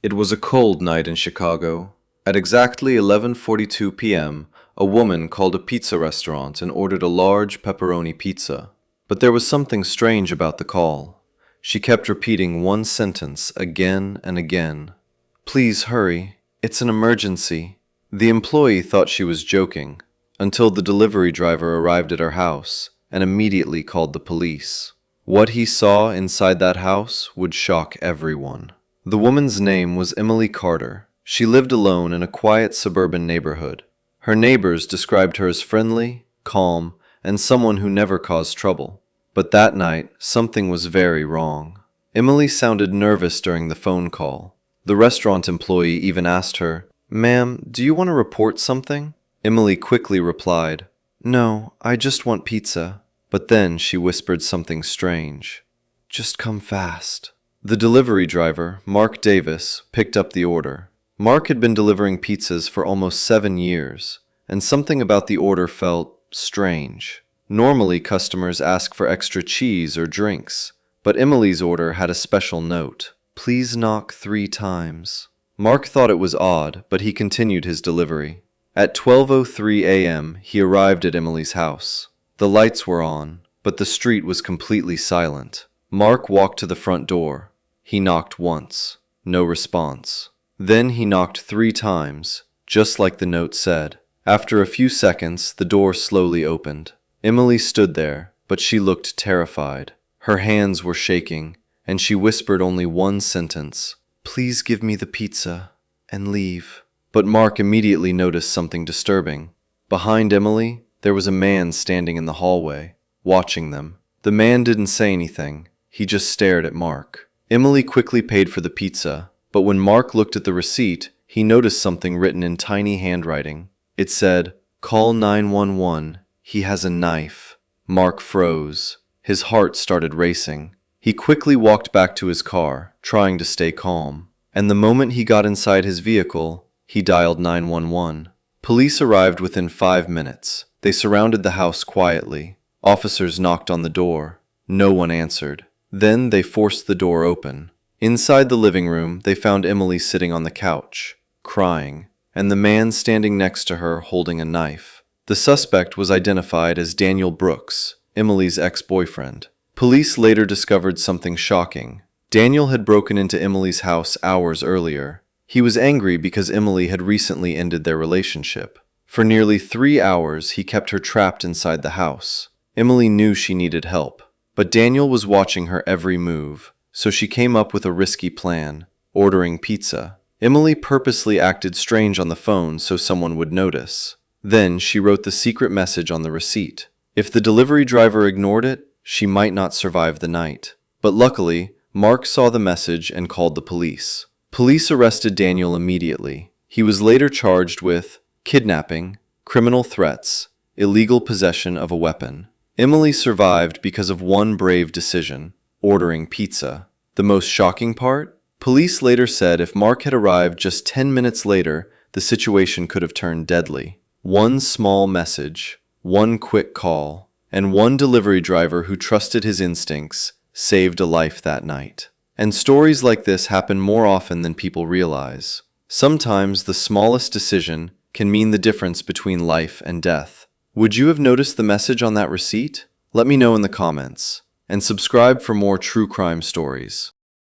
It was a cold night in Chicago. At exactly 11:42 p.m., a woman called a pizza restaurant and ordered a large pepperoni pizza. But there was something strange about the call. She kept repeating one sentence again and again. "Please hurry. It's an emergency." The employee thought she was joking, until the delivery driver arrived at her house and immediately called the police. What he saw inside that house would shock everyone. The woman's name was Emily Carter. She lived alone in a quiet suburban neighborhood. Her neighbors described her as friendly, calm, and someone who never caused trouble. But that night, something was very wrong. Emily sounded nervous during the phone call. The restaurant employee even asked her, "Ma'am, do you want to report something?" Emily quickly replied, "No, I just want pizza." But then she whispered something strange. "Just come fast." The delivery driver, Mark Davis, picked up the order. Mark had been delivering pizzas for almost 7 years, and something about the order felt strange. Normally, customers ask for extra cheese or drinks, but Emily's order had a special note. "Please knock 3 times." Mark thought it was odd, but he continued his delivery. At 12:03 a.m., he arrived at Emily's house. The lights were on, but the street was completely silent. Mark walked to the front door. He knocked once. No response. Then he knocked 3 times, just like the note said. After a few seconds, the door slowly opened. Emily stood there, but she looked terrified. Her hands were shaking, and she whispered only one sentence, "Please give me the pizza and leave." But Mark immediately noticed something disturbing. Behind Emily, there was a man standing in the hallway, watching them. The man didn't say anything. He just stared at Mark. Emily quickly paid for the pizza, but when Mark looked at the receipt, he noticed something written in tiny handwriting. It said, "Call 911. He has a knife." Mark froze. His heart started racing. He quickly walked back to his car, trying to stay calm. And the moment he got inside his vehicle, he dialed 911. Police arrived within 5 minutes. They surrounded the house quietly. Officers knocked on the door. No one answered. Then they forced the door open. Inside the living room, they found Emily sitting on the couch, crying, and the man standing next to her holding a knife. The suspect was identified as Daniel Brooks, Emily's ex-boyfriend. Police later discovered something shocking. Daniel had broken into Emily's house hours earlier. He was angry because Emily had recently ended their relationship. For nearly 3 hours, he kept her trapped inside the house. Emily knew she needed help, but Daniel was watching her every move, so she came up with a risky plan, ordering pizza. Emily purposely acted strange on the phone so someone would notice. Then she wrote the secret message on the receipt. If the delivery driver ignored it, she might not survive the night. But luckily, Mark saw the message and called the police. Police arrested Daniel immediately. He was later charged with kidnapping, criminal threats, illegal possession of a weapon. Emily survived because of one brave decision, ordering pizza. The most shocking part? Police later said if Mark had arrived just 10 minutes later, the situation could have turned deadly. One small message, one quick call, and one delivery driver who trusted his instincts saved a life that night. And stories like this happen more often than people realize. Sometimes the smallest decision can mean the difference between life and death. Would you have noticed the message on that receipt? Let me know in the comments. And subscribe for more true crime stories.